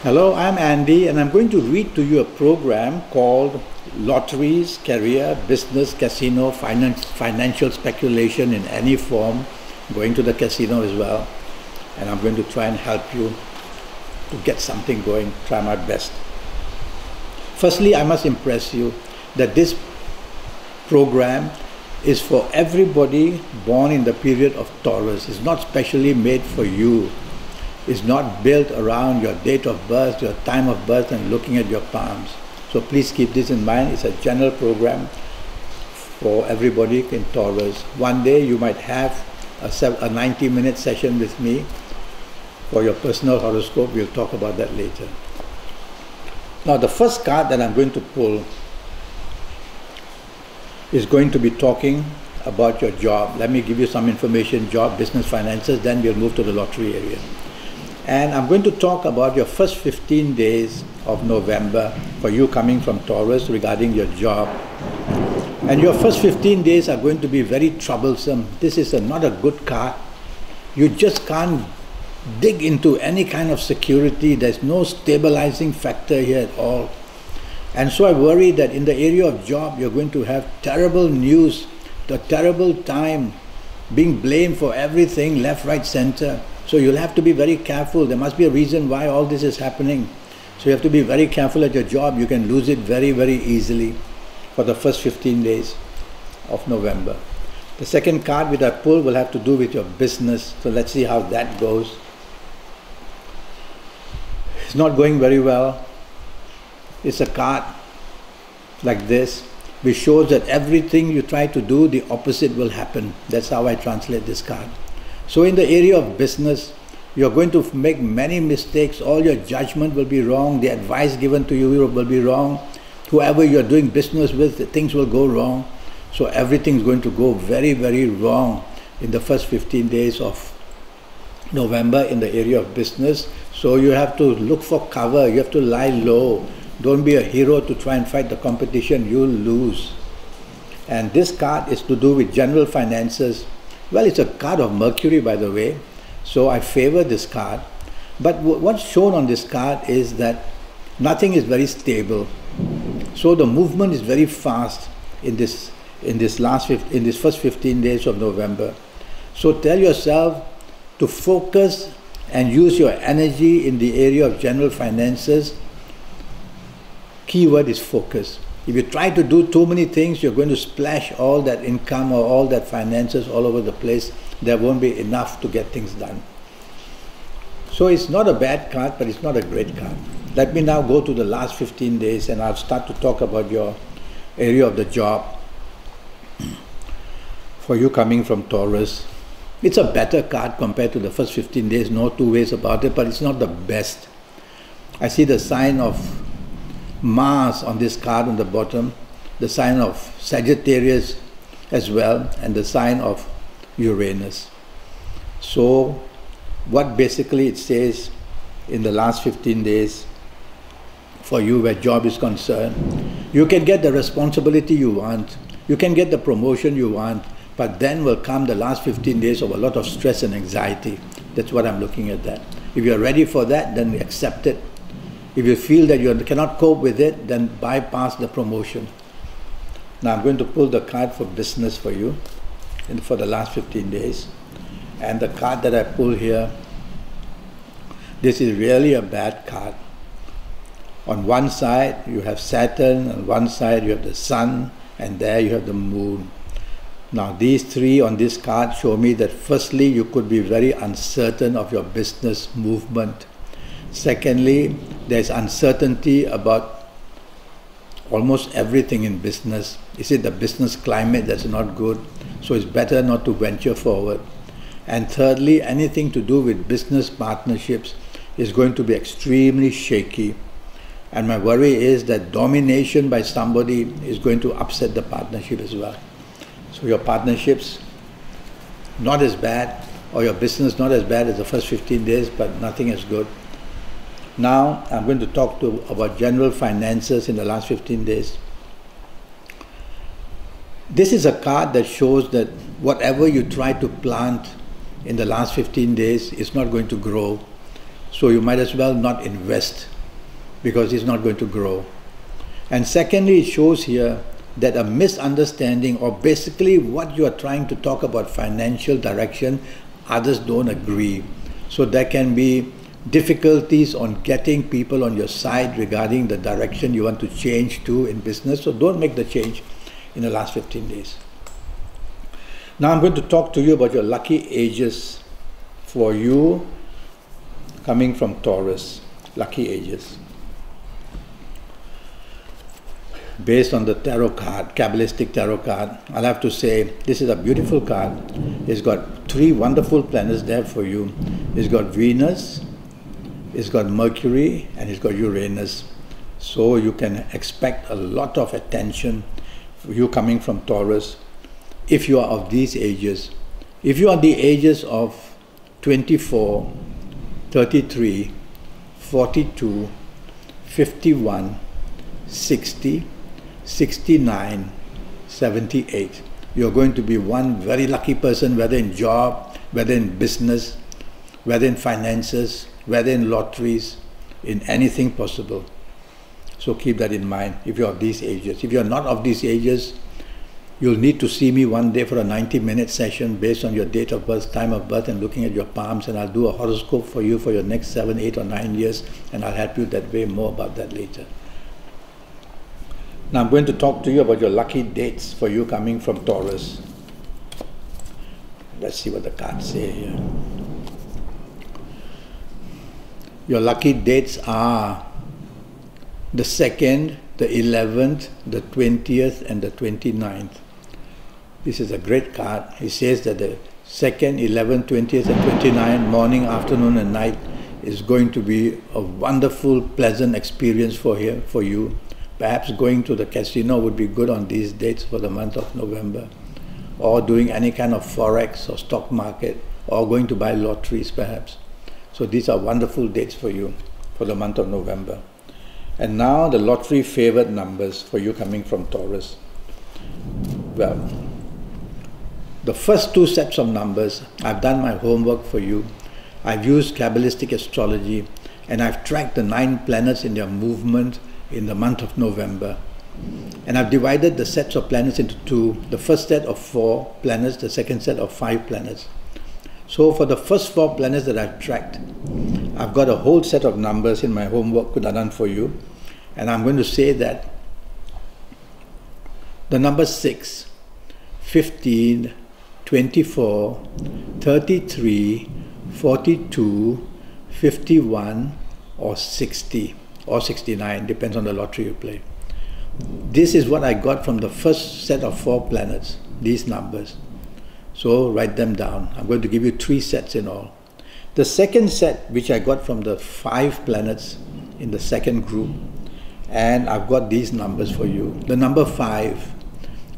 Hello, I'm Andy, and I'm going to read to you a program called Lotteries, Career, Business, Casino, Financial Speculation in any form, going to the casino as well. And I'm going to try and help you to get something going, try my best. Firstly, I must impress you that this program is for everybody born in the period of Taurus. It's not specially made for you. It's not built around your date of birth, your time of birth, and looking at your palms. So please keep this in mind. It's a general program for everybody in Taurus. One day you might have a 90-minute session with me for your personal horoscope. We'll talk about that later. Now the first card that I'm going to pull is going to be talking about your job. Let me give you some information: job, business, finances, then we'll move to the lottery area. And I'm going to talk about your first 15 days of November for you coming from Taurus regarding your job. And your first 15 days are going to be very troublesome. This is not a good card. You just can't dig into any kind of security. There's no stabilizing factor here at all. And so I worry that in the area of job, you're going to have terrible news, the terrible time, being blamed for everything, left, right, center. So you'll have to be very careful. There must be a reason why all this is happening. So you have to be very careful at your job. You can lose it very, very easily for the first 15 days of November. The second card which I pull will have to do with your business. So let's see how that goes. It's not going very well. It's a card like this, which shows that everything you try to do, the opposite will happen. That's how I translate this card. So in the area of business, you're going to make many mistakes. All your judgment will be wrong. The advice given to you will be wrong. Whoever you're doing business with, things will go wrong. So everything's going to go very, very wrong in the first 15 days of November in the area of business. So you have to look for cover. You have to lie low. Don't be a hero to try and fight the competition. You'll lose. And this card is to do with general finances. Well, it's a card of Mercury, by the way, so I favor this card. But what's shown on this card is that nothing is very stable. So the movement is very fast in this first 15 days of November. So tell yourself to focus and use your energy in the area of general finances. Keyword is focus. If you try to do too many things, you're going to splash all that income or all that finances all over the place. There won't be enough to get things done. So it's not a bad card, but it's not a great card. Let me now go to the last 15 days and I'll start to talk about your area of the job. For you coming from Taurus, it's a better card compared to the first 15 days, no two ways about it, but it's not the best. I see the sign of Mars on this card on the bottom, the sign of Sagittarius as well, and the sign of Uranus. So what basically it says in the last 15 days for you where job is concerned, you can get the responsibility you want, you can get the promotion you want, but then will come the last 15 days of a lot of stress and anxiety. That's what I'm looking at that. If you're ready for that, then accept it. If you feel that you cannot cope with it, then bypass the promotion. Now I'm going to pull the card for business for you for the last 15 days. And the card that I pull here, this is really a bad card. On one side you have Saturn, on one side you have the Sun, and there you have the Moon. Now these three on this card show me that firstly you could be very uncertain of your business movement. Secondly, there's uncertainty about almost everything in business. Is it the business climate that's not good? So it's better not to venture forward. And thirdly, anything to do with business partnerships is going to be extremely shaky. And my worry is that domination by somebody is going to upset the partnership as well. So your partnerships, not as bad, or your business not as bad as the first 15 days, but nothing as good. Now I'm going to talk about general finances in the last 15 days. This is a card that shows that whatever you try to plant in the last 15 days is not going to grow. So you might as well not invest because it's not going to grow. And secondly, it shows here that a misunderstanding, or basically what you are trying to talk about financial direction, others don't agree. So there can be difficulties on getting people on your side regarding the direction you want to change to in business. So don't make the change in the last 15 days. Now I'm going to talk to you about your lucky ages for you coming from Taurus. Lucky ages. Based on the tarot card, Kabbalistic tarot card, I'll have to say this is a beautiful card. It's got 3 wonderful planets there for you. It's got Venus, it's got Mercury, and it's got Uranus. So you can expect a lot of attention for you coming from Taurus if you are of these ages. If you are the ages of 24, 33, 42, 51, 60, 69, 78. You're going to be one very lucky person, whether in job, whether in business, whether in finances, whether in lotteries, in anything possible. So keep that in mind if you're of these ages. If you're not of these ages, you'll need to see me one day for a 90-minute session based on your date of birth, time of birth, and looking at your palms, and I'll do a horoscope for you for your next 7, 8, or 9 years, and I'll help you that way. More about that later. Now I'm going to talk to you about your lucky dates for you coming from Taurus. Let's see what the cards say here. Your lucky dates are the 2nd, the 11th, the 20th, and the 29th. This is a great card. It says that the 2nd, 11th, 20th, and 29th, morning, afternoon, and night, is going to be a wonderful, pleasant experience for you. Perhaps going to the casino would be good on these dates for the month of November, or doing any kind of forex or stock market, or going to buy lotteries perhaps. So these are wonderful dates for you for the month of November. And now the lottery favored numbers for you coming from Taurus. Well, the first 2 sets of numbers, I've done my homework for you. I've used Kabbalistic astrology, and I've tracked the 9 planets in their movement in the month of November. And I've divided the sets of planets into 2. The first set of 4 planets, the second set of 5 planets. So for the first 4 planets that I've tracked, I've got a whole set of numbers in my homework that I've done for you. And I'm going to say that the number 6, 15, 24, 33, 42, 51, or 60. Or 69, depends on the lottery you play. This is what I got from the first set of 4 planets, these numbers. So write them down. I'm going to give you 3 sets in all. The second set, which I got from the 5 planets in the second group, and I've got these numbers for you. The number 5,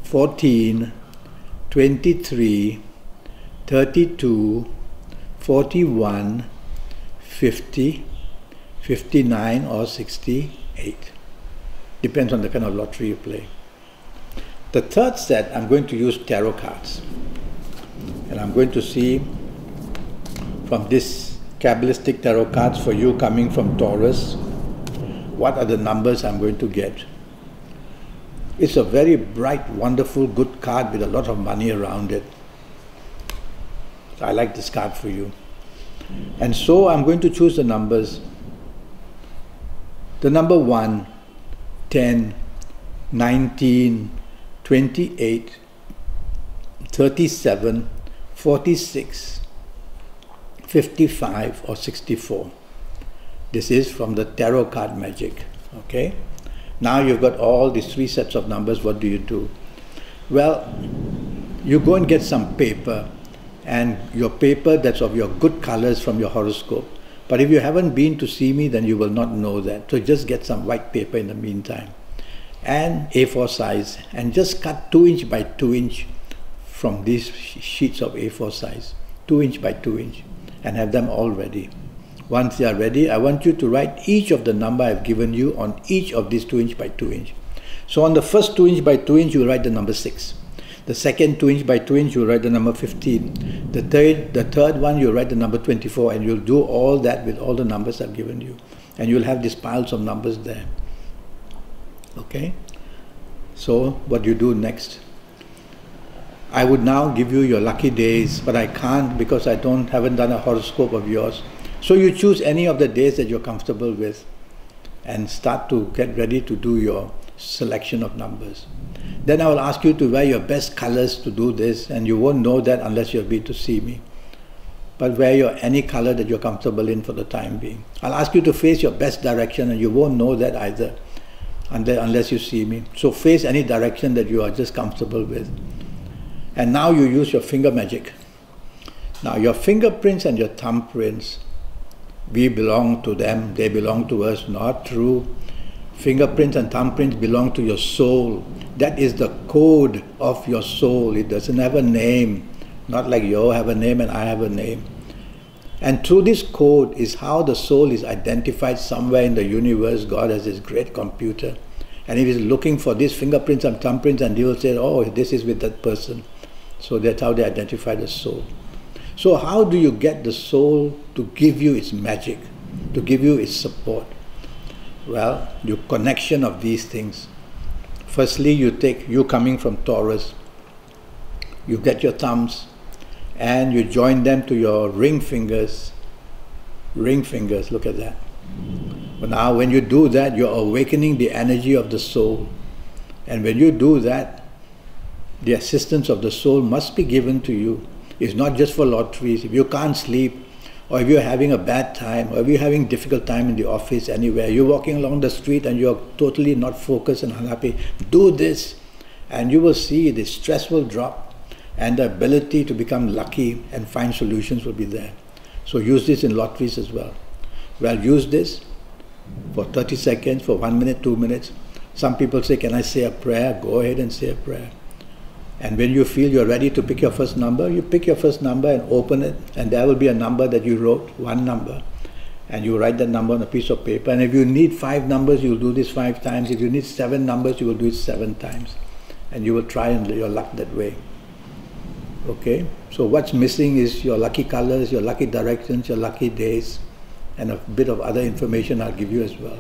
14, 23, 32, 41, 50, 59 or 68. Depends on the kind of lottery you play. The third set, I'm going to use tarot cards. And I'm going to see from this Kabbalistic tarot cards for you coming from Taurus, what are the numbers I'm going to get. It's a very bright, wonderful, good card with a lot of money around it. So I like this card for you. And so I'm going to choose the numbers. The number 1, 10, 19, 28, 37, 46, 55 or 64. This is from the tarot card magic. Okay? Now you've got all these 3 sets of numbers. What do? Well, you go and get some paper, and your paper that's of your good colors from your horoscope. But if you haven't been to see me, then you will not know that. So just get some white paper in the meantime, and A4 size, and just cut 2 inch by 2 inch from these sheets of A4 size, 2 inch by 2 inch, and have them all ready. Once they are ready, I want you to write each of the number I've given you on each of these 2 inch by 2 inch. So on the first 2 inch by 2 inch, you write the number 6. The second 2 inch by 2 inch, you'll write the number 15. The third one, you'll write the number 24, and you'll do all that with all the numbers I've given you. And you'll have these piles of numbers there. Okay? So, what do you do next? I would now give you your lucky days, but I can't because I haven't done a horoscope of yours. So you choose any of the days that you're comfortable with and start to get ready to do your selection of numbers. Then I will ask you to wear your best colors to do this, and you won't know that unless you'll be to see me. But wear any color that you're comfortable in for the time being. I'll ask you to face your best direction, and you won't know that either unless you see me. So face any direction that you are just comfortable with. And now you use your finger magic. Now your fingerprints and your thumbprints, we belong to them, they belong to us. Not true. Fingerprints and thumbprints belong to your soul. That is the code of your soul. It doesn't have a name. Not like you have a name and I have a name. And through this code is how the soul is identified somewhere in the universe. God has this great computer. And if he's looking for these fingerprints and thumbprints, and he will say, oh, this is with that person. So that's how they identify the soul. So how do you get the soul to give you its magic, to give you its support? Well, your connection of these things. Firstly, you coming from Taurus, you get your thumbs and you join them to your ring fingers. Ring fingers, look at that. But now when you do that, you're awakening the energy of the soul. And when you do that, the assistance of the soul must be given to you. It's not just for lotteries. If you can't sleep, or if you're having a bad time, or if you're having difficult time in the office, anywhere, you're walking along the street and you're totally not focused and unhappy, do this and you will see the stress will drop and the ability to become lucky and find solutions will be there. So use this in lotteries as well. Well, use this for 30 seconds, for 1 minute, 2 minutes. Some people say, can I say a prayer? Go ahead and say a prayer. And when you feel you're ready to pick your first number, you pick your first number and open it, and there will be a number that you wrote, one number, and you write that number on a piece of paper. And if you need 5 numbers, you'll do this 5 times. If you need 7 numbers, you will do it 7 times, and you will try and your luck that way. Okay? So what's missing is your lucky colors, your lucky directions, your lucky days, and a bit of other information I'll give you as well.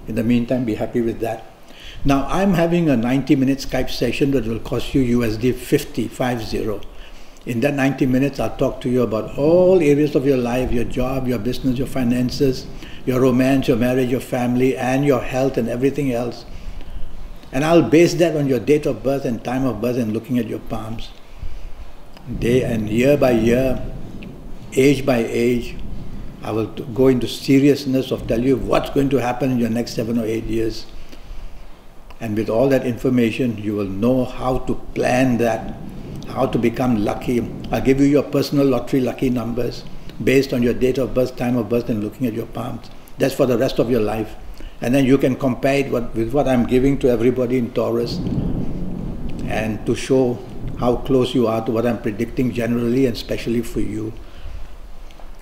In the meantime, be happy with that. Now, I'm having a 90-minute Skype session that will cost you USD 50. In that 90 minutes, I'll talk to you about all areas of your life, your job, your business, your finances, your romance, your marriage, your family, and your health and everything else. And I'll base that on your date of birth and time of birth and looking at your palms. Day and year by year, age by age, I will go into seriousness of tell you what's going to happen in your next 7 or 8 years. And with all that information, you will know how to plan that, how to become lucky. I'll give you your personal lottery lucky numbers based on your date of birth, time of birth, and looking at your palms. That's for the rest of your life. And then you can compare it with what I'm giving to everybody in Taurus, and to show how close you are to what I'm predicting generally and especially for you.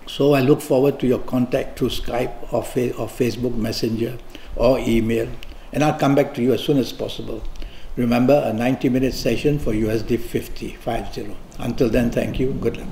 So I look forward to your contact through Skype or Facebook Messenger or email. And I'll come back to you as soon as possible. Remember, a 90-minute session for USD 50. Until then, thank you. Good luck.